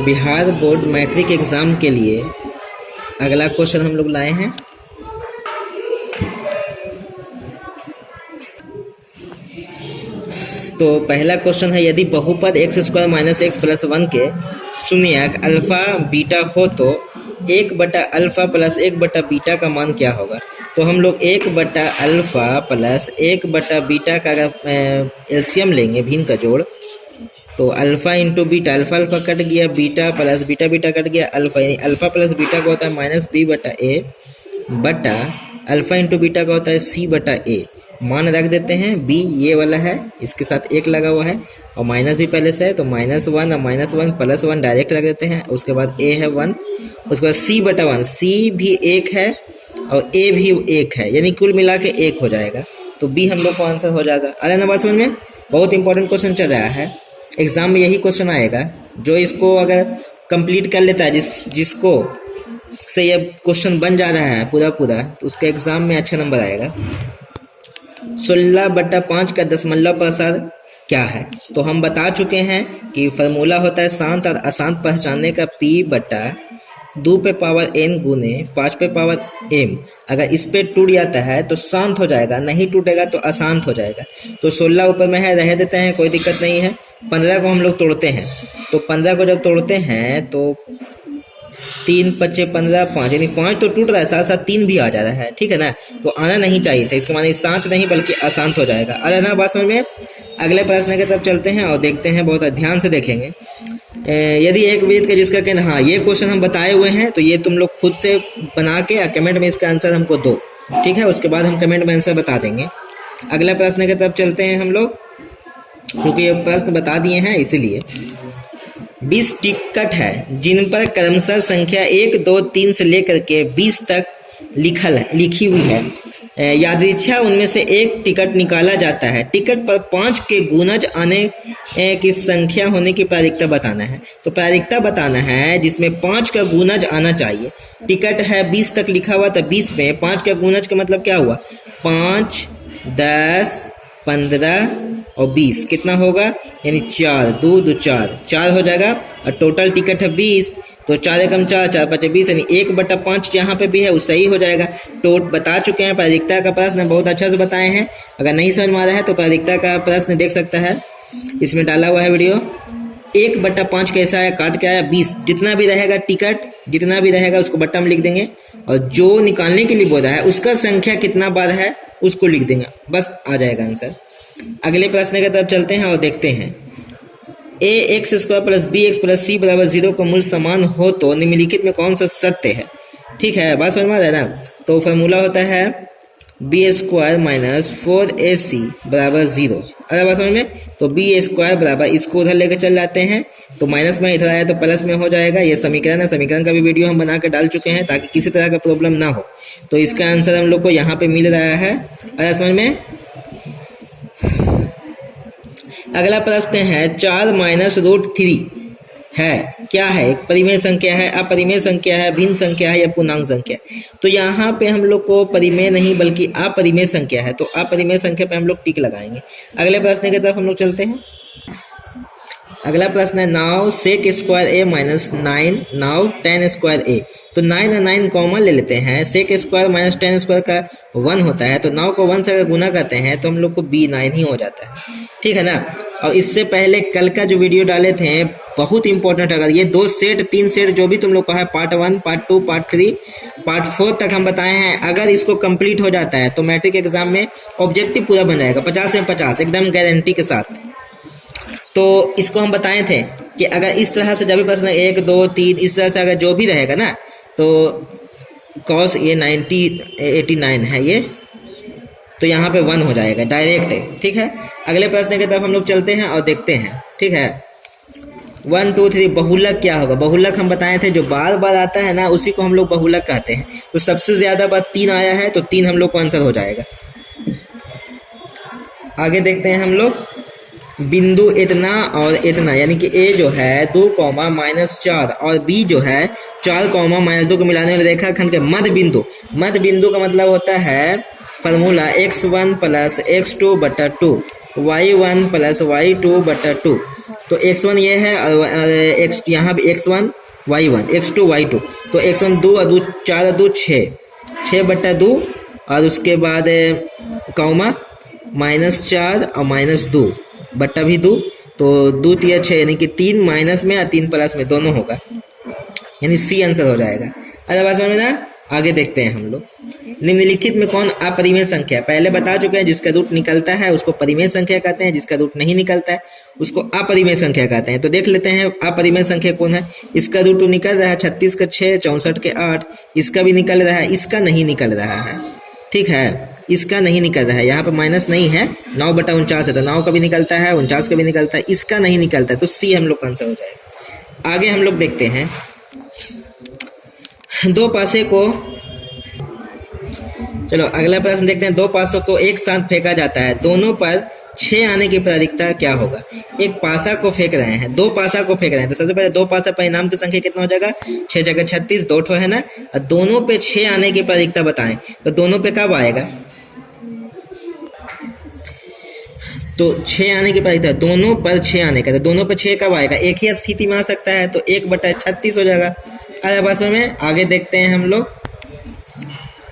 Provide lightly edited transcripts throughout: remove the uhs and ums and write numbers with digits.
Bihar board matric exam के लिए अगला क्वेश्चन हम लोग लाए हैं। तो पहला क्वेश्चन है, यदि बहुपद x square minus x plus 1 के शून्यक अल्फा बीटा हो तो 1 बटा अल्फा प्लस 1 बटा बीटा का मान क्या होगा। तो हम लोग 1 बटा अल्फा प्लस 1 बटा बीटा का एलसीएम लेंगे, भिन्न का जोड़। तो alpha into beta, alpha alpha cut गया, beta plus beta beta cut गया, अल्फा यानी अल्फा प्लस बीटा का होता है माइनस बी बटा ए बटा अल्फा इंटू बीटा का होता है सी बटा ए। मान रख देते हैं, बी ये वाला है, इसके साथ 1 लगा हुआ है और माइनस भी पहले से है तो -1 और -1 प्लस 1 डायरेक्ट रख देते हैं। उसके बाद ए है 1, उसके बाद सी बटा 1, सी भी 1 है और ए भी 1 है, यानी कुल मिला के 1 हो जाएगा। तो बी हम लोग को आंसर हो जाएगा। अरे ना बात समझ में, बहुत इंपॉर्टेंट क्वेश्चन चल रहा है, एग्जाम में यही क्वेश्चन आएगा। जो इसको अगर कंप्लीट कर लेता है, जिसको से ये क्वेश्चन बन जा रहा है पूरा तो उसके एग्जाम में अच्छा नंबर आएगा। 16/5 का दशमलव प्रसार क्या है। तो हम बता चुके हैं कि फॉर्मूला होता है शांत और अशांत पहचानने का p बटा 2 पे पावर n गुने 5 पे पावर m। अगर इस पे टूट जाता है तो शांत हो जाएगा, नहीं टूटेगा तो अशांत हो जाएगा। तो 16 ऊपर में है, रह देते हैं, कोई दिक्कत नहीं है। 15 को हम लोग तोड़ते हैं, तो 15 को जब तोड़ते हैं तो 3 5 15 5, यानी 5 तो टूट रहा है, साथ साथ 3 भी आ जा रहा है, ठीक है ना। तो आना नहीं चाहिए था, इसका माने शांत नहीं बल्कि अशांत हो जाएगा। अरे ना बात समझ में। अगले प्रश्न की तरफ चलते हैं और देखते हैं, बहुत ध्यान से देखेंगे। यदि एक वृत्त का जिसका केंद्र, हाँ ये क्वेश्चन हम बताए हुए हैं, तो ये तुम लोग खुद से बना के कमेंट में इसका आंसर हमको दो, ठीक है। उसके बाद हम कमेंट में आंसर बता देंगे। अगले प्रश्न की तरफ चलते हैं हम लोग, क्योंकि ये प्रश्न बता दिए हैं इसीलिए। 20 टिकट है जिन पर क्रमशः संख्या 1 2 3 से लेकर के 20 तक लिखी हुई है। यादृच्छा उनमें से एक टिकट निकाला जाता है। टिकट पर 5 के गुणज आने की संख्या होने की प्रायिकता बताना है। तो प्रायिकता बताना है जिसमें 5 का गुणज आना चाहिए। टिकट है 20 तक लिखा हुआ, तो 20 में 5 का गुणज का मतलब क्या हुआ, 5 10 15 और 20 कितना होगा, यानी 4 2 2 4 हो जाएगा। और टोटल टिकट है 20, तो 4 एकम 4 4 5 20, यानी 1/5 जहाँ पे भी है वो सही हो जाएगा। तो बता चुके हैं, प्रायिकता का प्रश्न बहुत अच्छा से बताए हैं। अगर नहीं समझ में आ रहा है तो प्रायिकता का प्रश्न देख सकता है, इसमें डाला हुआ है वीडियो। 1/5 कैसा है, काट के आया 20, जितना भी रहेगा टिकट, जितना भी रहेगा उसको बट्टा में लिख देंगे, और जो निकालने के लिए बोला है उसका संख्या कितना बार है उसको लिख देंगे, बस आ जाएगा आंसर। अगले प्रश्न की तरफ चलते हैं और देखते हैं। ax² plus bx plus c बराबर 0 का मूल समान हो तो निम्नलिखित में कौन सा सत्य है। ठीक है, बात समझ में आ रहा है ना। तो फॉर्मूला होता है b² माइनस 4ac बराबर 0। अरे बात समझ में, तो b² बराबर, इसको उधर लेकर चल जाते हैं तो माइनस में इधर आया तो प्लस में हो जाएगा। ये समीकरण है, समीकरण का भी वीडियो हम बना कर डाल चुके हैं ताकि किसी तरह का प्रॉब्लम ना हो। तो इसका आंसर हम लोग को यहाँ पे मिल रहा है। अरे समझ में। अगला प्रश्न है 4 माइनस √3 है, क्या है, एक परिमेय संख्या है, अपरिमेय संख्या है, भिन्न संख्या है या पूर्णांक संख्या है। तो यहाँ पे हम लोग को परिमेय नहीं बल्कि अपरिमेय संख्या है, तो अपरिमेय संख्या पे हम लोग टिक लगाएंगे। अगले प्रश्न की तरफ हम लोग चलते हैं। अगला प्रश्न है now sec² a minus 9 now tan² a। तो 9 और 9 कॉमन ले लेते हैं, sec² माइनस tan² का 1 होता है, तो 9 को 1 से अगर गुना करते हैं तो हम लोग को b9 ही हो जाता है, ठीक है ना। और इससे पहले कल का जो वीडियो डाले थे बहुत इंपॉर्टेंट, अगर ये 2 सेट 3 सेट जो भी तुम लोग का है, पार्ट 1 पार्ट 2 पार्ट 3 पार्ट 4 तक हम बताए हैं, अगर इसको कंप्लीट हो जाता है तो मैट्रिक एग्जाम में ऑब्जेक्टिव पूरा बन जाएगा 50 में 50 एकदम गारंटी के साथ। तो इसको हम बताए थे कि अगर इस तरह से जब भी प्रश्न 1 2 3 इस तरह से अगर जो भी रहेगा ना, तो cos ये 89 है ये, तो यहाँ पे 1 हो जाएगा डायरेक्ट है, ठीक है। अगले प्रश्न की तरफ हम लोग चलते हैं और देखते हैं, ठीक है। 1 2 3 बहुलक क्या होगा। बहुलक हम बताए थे जो बार बार आता है ना उसी को हम लोग बहुलक कहते हैं। तो सबसे ज्यादा बार 3 आया है तो 3 हम लोग को आंसर हो जाएगा। आगे देखते हैं हम लोग। बिंदु इतना और इतना, यानी कि a जो है 2, -4 और b जो है 4, -2 को मिलाने वाले रेखाखंड के मध्य बिंदु। मध्य बिंदु का मतलब होता है फॉर्मूला x1 प्लस x2 बटा 2, y1 प्लस y2 बटा 2। तो x1 ये है और x यहाँ पे x1 y1 x2 y2, तो x1 2 और 2 4 और 2 6, 6/2 और उसके बाद कॉमा -4 और -2 बट्टा भी 2, तो 2 3 6 यानी कि 3 माइनस में और 3 प्लस में दोनों होगा, यानी सी आंसर हो जाएगा। अरे बात समझ में ना। आगे देखते हैं हम लोग, निम्नलिखित में कौन अपरिमेय संख्या, पहले बता चुके हैं जिसका रूट निकलता है उसको परिमेय संख्या कहते हैं, जिसका रूट नहीं निकलता है उसको अपरिमेय संख्या कहते हैं। तो देख लेते हैं अपरिमेय संख्या कौन है। इसका रूट निकल रहा है 36 का 6, 64 के 8, इसका भी निकल रहा है, इसका नहीं निकल रहा है, ठीक है, इसका नहीं निकल रहा है, यहाँ पे माइनस नहीं है, 9/49 है तो 9 का भी निकलता है, 49 का भी निकलता है, इसका नहीं निकलता है, तो सी हम लोग का आंसर हो जाएगा। आगे हम लोग देखते हैं, दो पासे को, चलो अगला प्रश्न देखते हैं। दो पासों को एक साथ फेंका जाता है, दोनों पर 6 आने की प्रायिकता क्या होगा। एक पासा को फेंक रहे हैं, दो पासा को फेंक रहे हैं, तो सबसे पहले दो पासा परिणाम की संख्या कितना हो जाएगा, 6 जगह 36, 2 ठो है ना, और दोनों पे 6 आने की प्रायिकता बताएं, तो दोनों पे कब आएगा, तो 6 आने की प्रायिकता, दोनों पर 6 आने का, तो दोनों पर 6 कब आएगा, एक ही स्थिति में आ सकता है, तो 1/36 हो जाएगा। अरे बस में आगे देखते हैं हम लोग,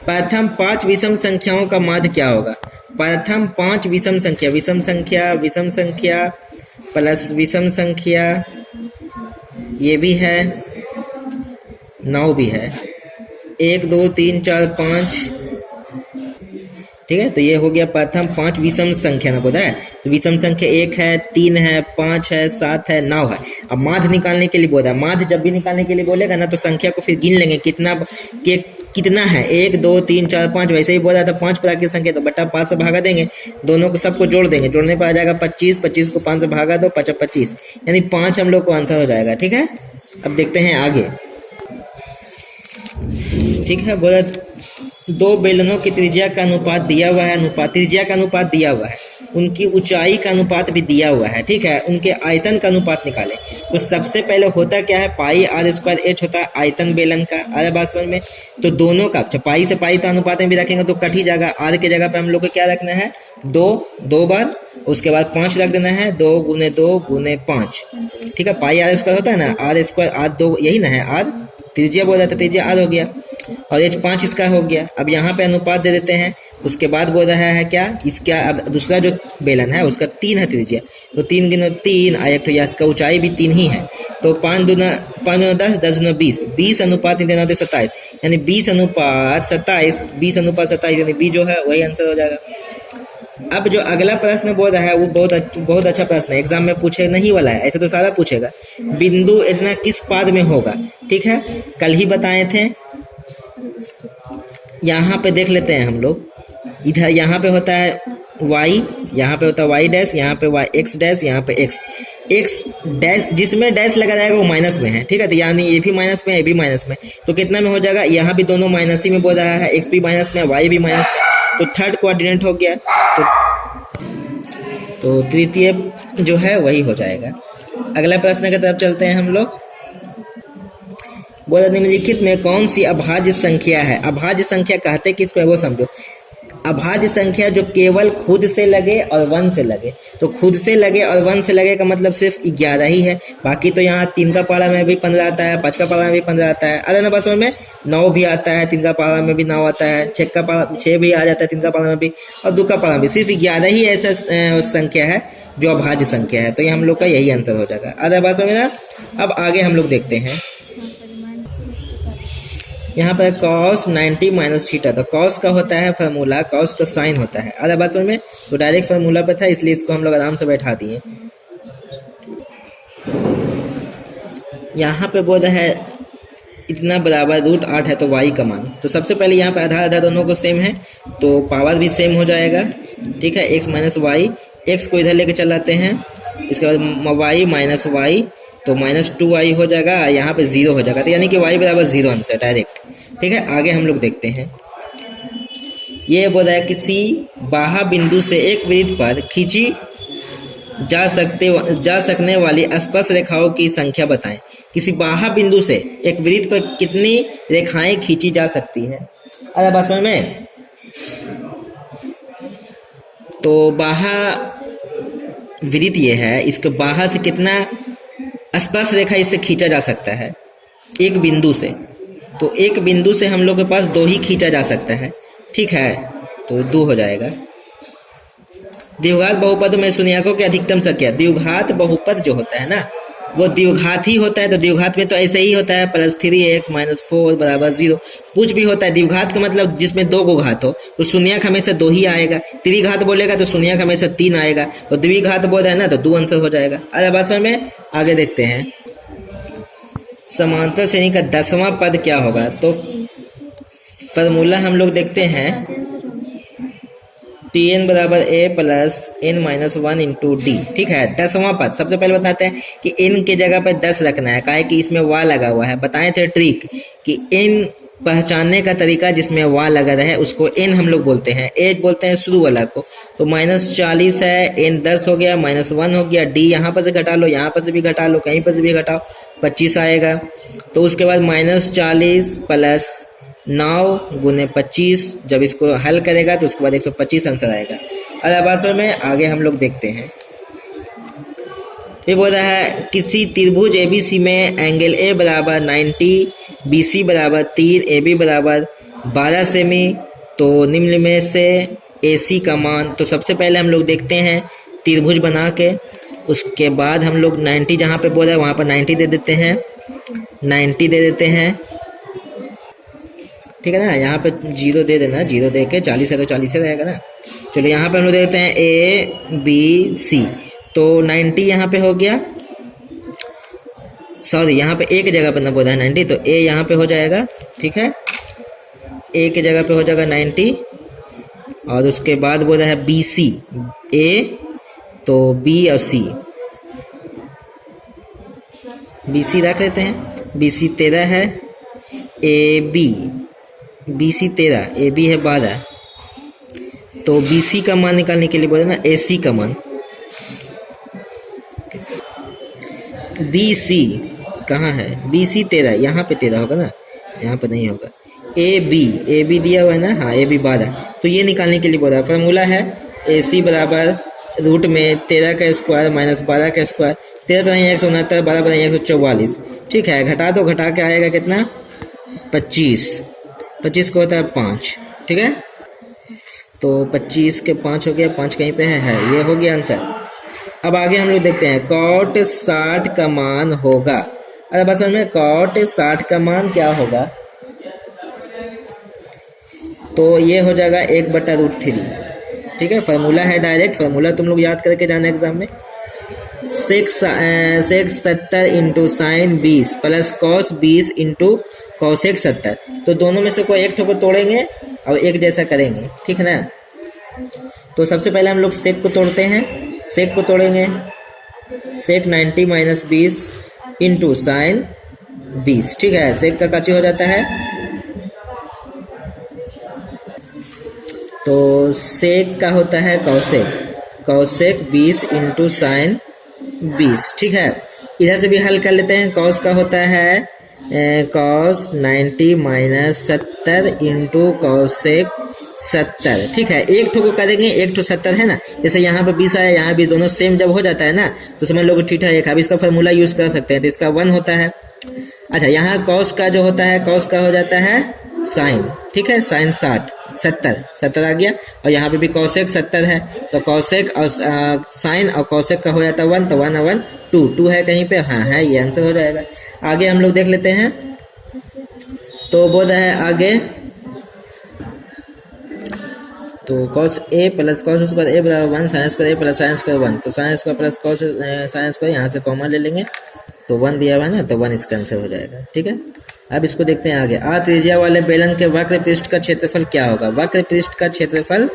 प्रथम 5 विषम संख्याओं का माध्य क्या होगा। प्रथम 5 विषम संख्या, विषम संख्या प्लस विषम संख्या, ये भी है, 9 भी है, 1 2 3 4 5, ठीक है, तो ये हो गया प्रथम 5 विषम संख्या ना बोला है, तो विषम संख्या 1 है, 3 है, 5 है, 7 है, 9 है। अब माध्य निकालने के लिए बोला, माध्य जब भी निकालने के लिए बोलेगा ना तो संख्या को फिर गिन लेंगे, कितना है, 1 2 3 4 5, वैसे ही बोला था 5 प्रकार की संख्या, तो बटा 5 से भागा देंगे, दोनों को सबको जोड़ देंगे, जोड़ने पर आ जाएगा 25, 25 को 5 से भागा दो, 25, यानी 5 हम लोग को आंसर हो जाएगा, ठीक है। अब देखते हैं आगे, ठीक है, बोला दो बेलनों की त्रिज्या का अनुपात दिया हुआ है, त्रिज्या का अनुपात दिया हुआ है, उनकी ऊंचाई का अनुपात भी दिया हुआ है, ठीक है, उनके आयतन का अनुपात निकाले। तो सबसे पहले होता क्या है, पाई r² h होता है आयतन बेलन का, अरे बात समझ में, तो दोनों का पाई से पाई तो अनुपात में भी रखेंगे तो कट ही जाएगा, r की जगह पे हम लोग को क्या रखना है, 2 बार, उसके बाद 5 रख देना है, 2 × 2 × 5, ठीक है, पाई r² होता है ना, r² r2 यही ना है, r त्रिज्या बोल रहा था, त्रिज्या r हो गया, और h 5 इसका हो गया। अब यहाँ पे अनुपात दे देते हैं, उसके बाद बोल रहा है क्या, इसका अब दूसरा जो बेलन है उसका 3 है त्रिज्या, तो 3 × 3 आयत, इसका ऊंचाई भी 3 ही है, तो 5 दूना 10, 10 दूना 20, 20 अनुपात 3 देना 27, यानी 20 अनुपात 27 यानी बी जो है वही आंसर हो जाएगा। अब जो अगला प्रश्न बोल रहा है वो बहुत अच्छा प्रश्न है, एग्जाम में पूछे नहीं वाला है, ऐसे तो सारा पूछेगा। बिंदु इतना किस पाद में होगा, ठीक है, कल ही बताए थे। यहाँ पे देख लेते हैं हम लोग, इधर यहाँ पे होता है y, यहाँ पे होता है y डैश, यहाँ पे y x डैश, यहाँ पे x डैश, जिसमें डैश लगा रहेगा वो माइनस में है, ठीक है, तो यानी ये भी माइनस में है, ये भी माइनस में, तो कितना में हो जाएगा, यहाँ भी दोनों माइनस ही में बोल रहा है, x भी माइनस में, y भी माइनस में, तो थर्ड कोऑर्डिनेट हो गया, तो तृतीय जो है वही हो जाएगा। अगला प्रश्न की तरफ चलते हैं हम लोग। बोला निम्नलिखित में कौन सी अभाज्य संख्या है, अभाज्य संख्या कहते किसको है वो समझो। अभाज्य संख्या जो केवल खुद से लगे और 1 से लगे, तो खुद से लगे और 1 से लगे का मतलब सिर्फ 11 ही है, बाकी तो यहाँ 3 का पारा में भी 15 आता है, 5 का पारा में भी 15 आता है, अरे ना बस में 9 भी आता है, 3 का पारा में भी 9 आता है, 6 का पारा 6 भी आ जाता है 3 का पारा में भी, और 2 का पारा में भी, सिर्फ 11 ही ऐसा संख्या है जो अभाज्य संख्या है, तो ये हम लोग का यही आंसर हो जाएगा। अरे बस में ना। अब आगे हम लोग देखते हैं, यहाँ पर cos 90 - थीटा, तो cos का होता है फार्मूला, cos का साइन होता है, अरे बात समझ में, तो डायरेक्ट फार्मूला पे था इसलिए इसको हम लोग आराम से बैठा दिए। यहाँ पे बोल रहा है इतना बराबर √8 है तो y का मान, तो सबसे पहले यहाँ पे आधा आधा दोनों को सेम है तो पावर भी सेम हो जाएगा, ठीक है, x - y, x को इधर लेके चलाते हैं, इसके बाद y - y, तो -2y हो जाएगा, यहाँ पे 0 हो जाएगा, तो यानी कि y बराबर 0 आंसर डायरेक्ट, ठीक है। आगे हम लोग देखते हैं, ये बोल रहा है किसी बाह्य बिंदु से एक वृत्त पर खींची जा सकने वाली स्पर्श रेखाओं की संख्या बताएं। किसी बाह्य बिंदु से एक वृत्त पर कितनी रेखाएं खींची जा सकती है, अरे बात समझ में, तो बाह्य वृत्त ये है, इसके बाहर से कितना स्पर्श रेखा इससे खींचा जा सकता है एक बिंदु से। तो एक बिंदु से हम लोग के पास 2 ही खींचा जा सकता है, ठीक है, तो 2 हो जाएगा। द्विघात बहुपद में शून्यकों की अधिकतम संख्या, द्विघात बहुपद जो होता है ना वो द्विघात ही होता है। तो द्विघात में तो ऐसे ही होता है, +3x - 4 = 0। कुछ भी होता है द्विघात का मतलब जिसमें 2 को घात हो, तो शून्यक हमेशा 2 ही आएगा। त्रिघात बोलेगा तो शून्यक हमेशा 3 आएगा, और द्विघात बोल रहा है ना तो 2 आंसर हो जाएगा। अरे भाषा में आगे देखते हैं, समांतर श्रेणी का 10वां पद क्या होगा। तो फॉर्मूला हम लोग देखते हैं, Tn = a + n - 1 × d, ठीक है। 10वां पद सबसे पहले बताते हैं कि n के जगह पर 10 रखना है, काहे कि इसमें वा लगा हुआ है। बताए थे ट्रिक कि n पहचानने का तरीका जिसमें वा लगा रहे उसको n हम लोग बोलते हैं, एज बोलते हैं शुरू वाला को। तो -40 है, n 10 हो गया, -1 हो गया, d यहाँ पर से घटा लो, यहाँ पर से भी घटा लो, कहीं पर से भी घटाओ, 25 आएगा। तो उसके बाद -40 + 9 × 25, जब इसको हल करेगा तो उसके बाद 125 आंसर आएगा। और अब आंसर में आगे हम लोग देखते हैं, ये बोल रहा है किसी त्रिभुज ABC में angle A = 90, BC = 3, AB = 12 semi, तो निम्न में से AC का मान। तो सबसे पहले हम लोग देखते हैं त्रिभुज बना के, उसके बाद हम लोग 90 जहाँ पे बोल रहा है वहाँ पर 90 दे देते हैं, 90 दे देते हैं, ठीक है ना। यहाँ पे 0 दे देना, 0 दे के 40 है तो 40 से रहेगा ना। चलो यहाँ पे हम लोग देखते हैं ABC, तो 90 यहाँ पे हो गया, सॉरी यहाँ पे एक जगह पे ना बोला है 90, तो A यहाँ पे हो जाएगा, ठीक है, A की जगह पे हो जाएगा 90। और उसके बाद बोला है BC, A तो B और C, BC रख लेते हैं, BC 13 है, AB, BC 13, AB है 12, तो BC का मान निकालने के लिए बोले ना AC का मान। BC कहाँ है, BC 13, यहाँ पे 13 होगा ना, यहाँ पे नहीं होगा। AB दिया हुआ है ना, हाँ AB 12, तो ये निकालने के लिए बोला। फॉर्मूला है AC = रूट में 13 का स्क्वायर - 12 का स्क्वायर, 13 तो नहीं 169, 12 नहीं 144, ठीक है। घटा दो, घटा के आएगा कितना, 25, 25 को होता है 5, ठीक है। तो 25 के 5 हो गया, 5 कहीं पे है, ये हो गया आंसर। अब आगे हम लोग देखते हैं cot 60 का मान होगा। अरे बस में cot 60 का मान क्या होगा, तो ये हो जाएगा 1/√3, ठीक है। फार्मूला है, डायरेक्ट फार्मूला तुम लोग याद करके जाना एग्जाम में। सेक 70 × sin 20 + cos 20 × cosec 70, तो दोनों में से कोई एक को तोड़ेंगे और एक जैसा करेंगे, ठीक है ना। तो सबसे पहले हम लोग सेक को तोड़ते हैं, सेक को तोड़ेंगे, सेक 90 - 20 × sin 20, ठीक है। सेक का काची हो जाता है, तो सेक का होता है कॉसेक 20 × sin 20, ठीक है। इधर से भी हल कर लेते हैं, कॉस का होता है cos 90 - 70 × cosec 70, ठीक है। एक ठो को करेंगे, एक ठो 70 है ना, जैसे यहाँ पे 20 आया, यहाँ भी दोनों सेम जब हो जाता है ना तो समझ लो ठीक है। अब इसका फॉर्मूला यूज कर सकते हैं, तो इसका 1 होता है। अच्छा, यहाँ cos का जो होता है, cos का हो जाता है sin, ठीक है, sin 70 आ गया, और यहाँ पे भी cosec 70 है, तो cosec और sin और cosec का हो जाता है 1, तो 1 और 1 2 है कहीं पे, हाँ है, ये आंसर हो जाएगा। आगे हम लोग देख लेते हैं, तो बोल रहा है आगे, तो cos A + cos square A = 1, sin square A + sin square 1, तो sin square + cos sin square यहाँ से कॉमन ले लेंगे, तो 1 दिया हुआ है ना, तो 1 इसका आंसर हो जाएगा, ठीक है। अब इसको देखते हैं आगे, त्रिज्या वाले बेलन के वक्र पृष्ठ का क्षेत्रफल क्या होगा। वक्र पृष्ठ का क्षेत्रफल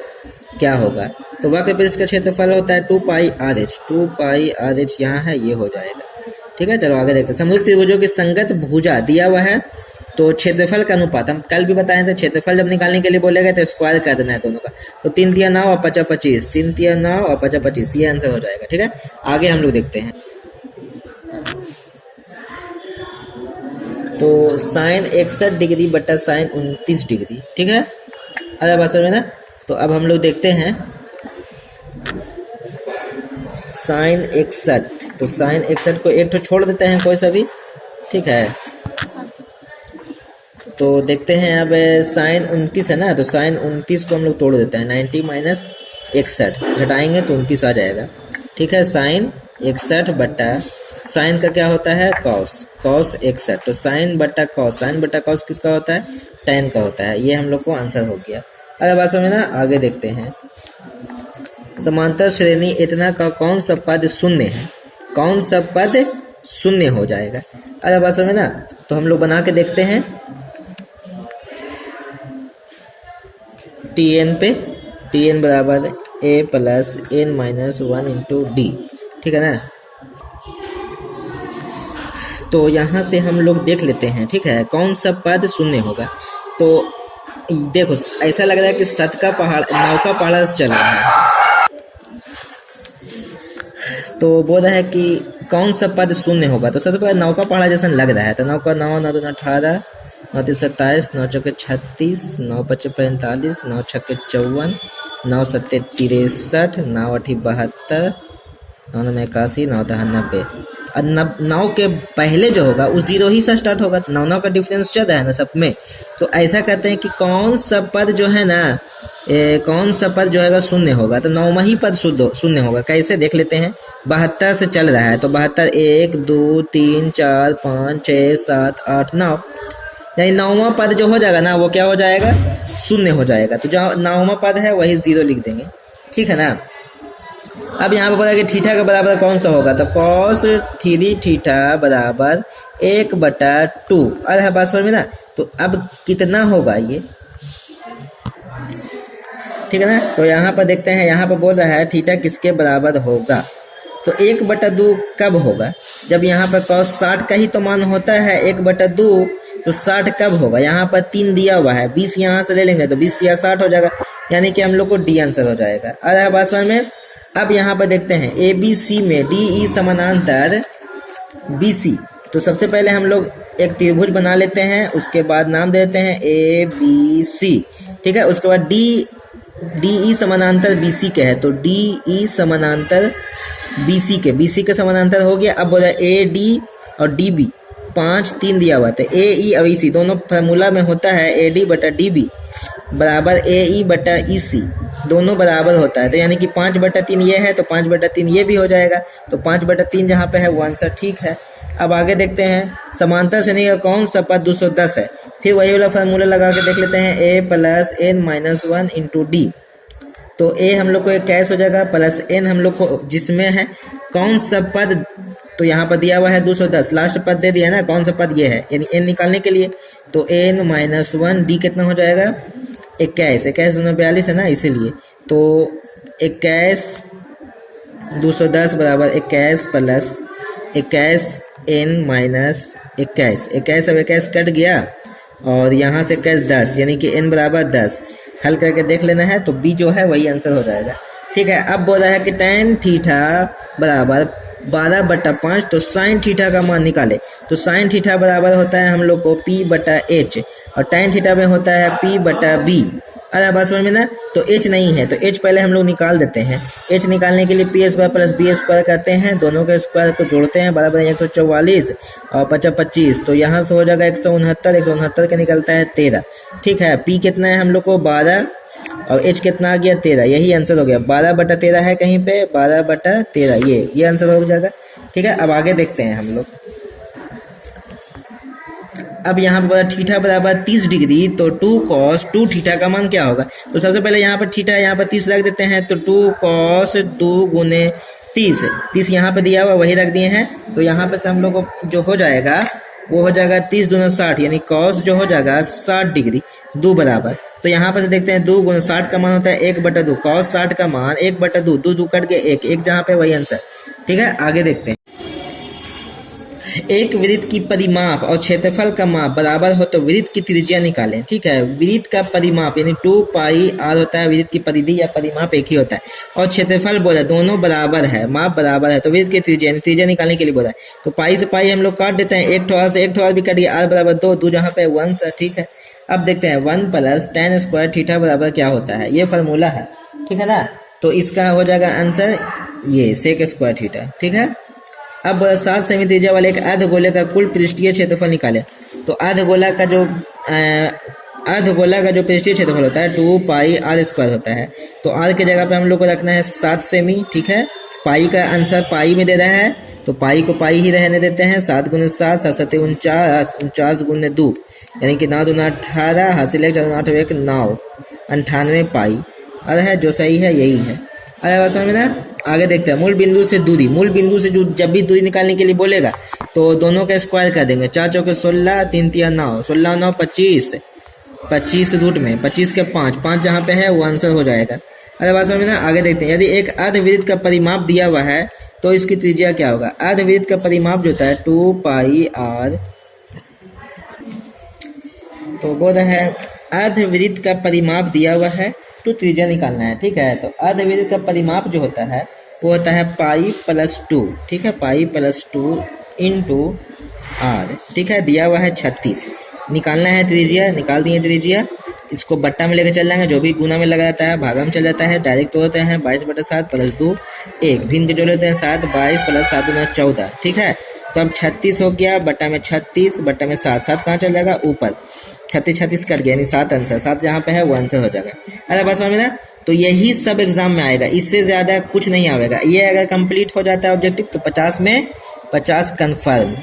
क्या होगा, तो वक्र पृष्ठ का क्षेत्रफल होता है 2πRh, 2πRh यहाँ है, ये हो जाएगा, ठीक है। चलो आगे देखते हैं, समरूप त्रिभुजों की संगत भुजा दिया हुआ है, तो क्षेत्रफल का अनुपात हम कल भी बताए थे, क्षेत्रफल जब निकालने के लिए बोलेगा तो स्क्वायर कर देना है दोनों का, तो 3 × 9 और 5 × 25, 3 × 9 और 5 × 25, ये आंसर हो जाएगा, ठीक है। आगे हम लोग देखते हैं, तो sin 61 डिग्री बटा sin 29 डिग्री, ठीक है, अरे भाषा में ना। तो अब हम लोग देखते हैं साइन 61, तो साइन 61 को एक तो छोड़ देते हैं कोई सा भी, ठीक है। तो देखते हैं अब साइन 29 है ना, तो साइन 29 को हम लोग तोड़ देते हैं, 90 माइनस 61 घटाएंगे तो 29 आ जाएगा, ठीक है। साइन 61 बट्टा साइन का क्या होता है कॉस, कॉस 61, तो साइन बट्टा कॉस, साइन बट्टा कॉस किसका होता है tan का होता है। ये हम लोग को आंसर हो गया। अरे बात समझ ना, आगे देखते हैं। समांतर श्रेणी इतना का कौन सा पद शून्य है, कौन सा पद शून्य हो जाएगा। अरे बात समझ ना, तो हम लोग बना के देखते हैं। Tn पे Tn बराबर a plus n minus 1 into D, ठीक है ना। तो यहाँ से हम लोग देख लेते हैं, ठीक है, कौन सा पद शून्य होगा। तो देखो ऐसा लग रहा है कि 7 का पहाड़ 9 का पहाड़ चल रहा है, तो बोल रहा है कि कौन सा पद शून्य होगा। तो सबसे पहले 9 का पहाड़ा जैसा लग रहा है, तो 9 का 9, 9 2 18, 9 3 27, 9 चौके 36, 9 5 45, 9 छक्के 54, 9 7 63, 9 8 72, 9 9 81, 9 10 90। और 9 के पहले जो होगा वो 0 ही से स्टार्ट होगा, 9 9 का डिफरेंस चल रहा है ना सब में। तो ऐसा कहते हैं कि कौन सा पद जो है ना, कौन सा पद जो है शून्य होगा, तो 9वां ही पद शून्य होगा। कैसे देख लेते हैं, 72 से चल रहा है, तो 72 1 2 3 4 5 6 7 8 9, यानी 9वां पद जो हो जाएगा ना वो क्या हो जाएगा शून्य हो जाएगा। तो जो 9वां पद है वही 0 लिख देंगे, ठीक है ना। अब यहाँ पे बोला कि थीटा के बराबर कौन सा होगा, तो cos 3 थीटा बराबर 1/2। अरे बात समझ में ना, तो अब कितना होगा ये, ठीक है ना। तो यहाँ पर देखते हैं, यहाँ पर बोल रहा है थीटा किसके बराबर होगा, तो 1/2 कब होगा, जब यहाँ पर cos 60 का ही तो मान होता है 1/2, तो 60 कब होगा। यहाँ पर 3 दिया हुआ है, 20 यहाँ से ले लेंगे तो 20 या 60 हो जाएगा, यानी कि हम लोग को डी आंसर हो जाएगा। अरे बात समझ में। अब यहाँ पर देखते हैं ए बी सी में डी ई समानांतर बी सी, तो सबसे पहले हम लोग एक त्रिभुज बना लेते हैं, उसके बाद नाम देते हैं ए बी सी, ठीक है। उसके बाद डी ई समानांतर बी सी के है, तो डी ई समानांतर बी सी के समानांतर हो गया। अब बोला ए डी और डी बी, 5 3 दिया हुआ था, ए ई और ई सी दोनों फार्मूला में होता है ए डी बटा डी बी बराबर ए ई बटा ई सी, दोनों बराबर होता है। तो यानी कि 5/3 ये है, तो 5/3 ये भी हो जाएगा, तो 5/3 जहाँ पे है वो आंसर ठीक है। अब आगे देखते हैं, समांतर श्रेणी का कौन सा पद 210 है। फिर वही वाला फार्मूला लगा के देख लेते हैं, a plus n minus 1 into D. तो a हम लोग को एक कैश हो जाएगा, प्लस n हम लोग को जिसमें है कौन सा पद, तो यहाँ पर दिया हुआ है 210, लास्ट पद दे दिया है ना, कौन सा पद ये है, यानी n निकालने के लिए। तो n माइनस 1 डी कितना हो जाएगा 21, 21 दूना 42 है ना, इसीलिए। तो 21 210 बराबर 21 प्लस 21 n माइनस 21, 21 अब 21 कट गया, और यहाँ से 21 10, यानी कि n बराबर 10। हल करके देख लेना है, तो b जो है वही आंसर हो जाएगा, ठीक है। अब बोल रहा है कि tan थीटा बराबर 12/5, तो साइन थीटा का मान निकाले। तो साइन थीटा बराबर होता है हम लोग को p/h, और tan थीटा में होता है p/b। अरे बात समझ में ना, तो h नहीं है, तो h पहले हम लोग निकाल देते हैं। h निकालने के लिए p² प्लस b² करते हैं, दोनों के स्क्वायर को जोड़ते हैं, बराबर 144 और 25, तो यहाँ से हो जाएगा 169, 169 का निकलता है 13, ठीक है। p कितना है हम लोग को 12, और h कितना आ गया 13, यही आंसर हो गया। 12/13 है कहीं पे, 12/13 ये आंसर हो जाएगा, ठीक है। अब आगे देखते हैं हम लोग। अब यहाँ पर थीटा बराबर 30 डिग्री, तो 2 cos 2 थीटा का मान क्या होगा। तो सबसे पहले यहाँ पर थीटा यहाँ पर 30 रख देते हैं, तो 2 cos 2 गुने 30 यहाँ पे दिया हुआ वही रख दिए हैं। तो यहाँ पे से हम लोग को जो हो जाएगा वो हो जाएगा 30 दूना 60, यानी cos जो हो जाएगा 60 डिग्री 2 बराबर। तो यहाँ पर से देखते हैं 2 गुना 60 का मान होता है 1/2, cos 60 का मान 1/2, 2 कट के 1 जहाँ पे वही आंसर, ठीक है। आगे देखते हैं, एक वृत्त की परिमाप और क्षेत्रफल का माप बराबर हो तो वृत्त की त्रिज्या निकालें, ठीक है। वृत्त का परिमाप यानी 2πr होता है, वृत्त की परिधि या परिमाप एक ही होता है, और क्षेत्रफल बोला दोनों बराबर है, माप बराबर है, तो वृत्त की त्रिज्या निकालने के लिए बोला है। तो पाई से पाई हम लोग काट देते हैं, एक ठो से एक ठो भी कट गया, r बराबर 2 जहाँ पे 1 ठीक है। अब देखते हैं 1 प्लस tan स्क्वायर थीटा बराबर क्या होता है, ये फार्मूला है, ठीक है ना। तो इसका हो जाएगा आंसर ये सेक स्क्वायर थीटा, ठीक है। अब 7 सेमी त्रिज्या वाले एक अर्धगोले का कुल पृष्ठीय क्षेत्रफल निकाले। तो अर्धगोला का जो पृष्ठीय क्षेत्रफल होता है 2 पाई आर स्क्वायर होता है। तो आर की जगह पे हम लोग को रखना है 7 सेमी, ठीक है। पाई का आंसर पाई में दे रहा है तो पाई को पाई ही रहने देते हैं। 7 गुने 7 7 7 49, 49 गुने 2 यानी कि 9 दूना 18, हासिल 1 4 8 1 9, 98 पाई। अरे है जो सही है यही है। अरे बात समझ में ना। आगे देखते हैं मूल बिंदु से दूरी। मूल बिंदु से जो जब भी दूरी निकालने के लिए बोलेगा तो दोनों का स्क्वायर कर देंगे। 4 चौके 16, 3 तिया 9, 16 9 25, 25 रूट में 25 के 5, 5 जहाँ पे है वो आंसर हो जाएगा। अरे बात समझ में ना। आगे देखते हैं यदि एक अर्धवृत्त का परिमाप दिया हुआ है तो इसकी त्रिज्या क्या होगा। अर्धवृत्त का परिमाप जो होता है 2 पाई आर। तो बोल रहा है अर्धवृत्त का परिमाप दिया हुआ है तो त्रिज्या निकालना है, ठीक है। तो अर्धवृत्त का परिमाप जो होता है वो होता है पाई प्लस 2, ठीक है। पाई प्लस 2 इंटू आर, ठीक है। दिया हुआ है 36, निकालना है त्रिज्या। निकाल दिए त्रिज्या। इसको बट्टा में लेकर चल जाएंगे, जो भी गुना में लगा जाता है भागा में चल जाता है। डायरेक्ट तोड़ते हैं 22/7 प्लस 2 1, भिन्न के जोड़ लेते हैं 7, 22 प्लस 7 गुना 14, ठीक है। तो अब 36 हो गया, बट्टा में 36, बट्टा में 7, 7 कहाँ चल जाएगा ऊपर, 36 36 कट गया यानी 7 आंसर, 7 जहाँ पे है वो आंसर हो जाएगा। अरे बस समझ में ना। तो यही सब एग्जाम में आएगा, इससे ज्यादा कुछ नहीं आएगा। ये अगर कंप्लीट हो जाता है ऑब्जेक्टिव तो 50 में 50 कंफर्म।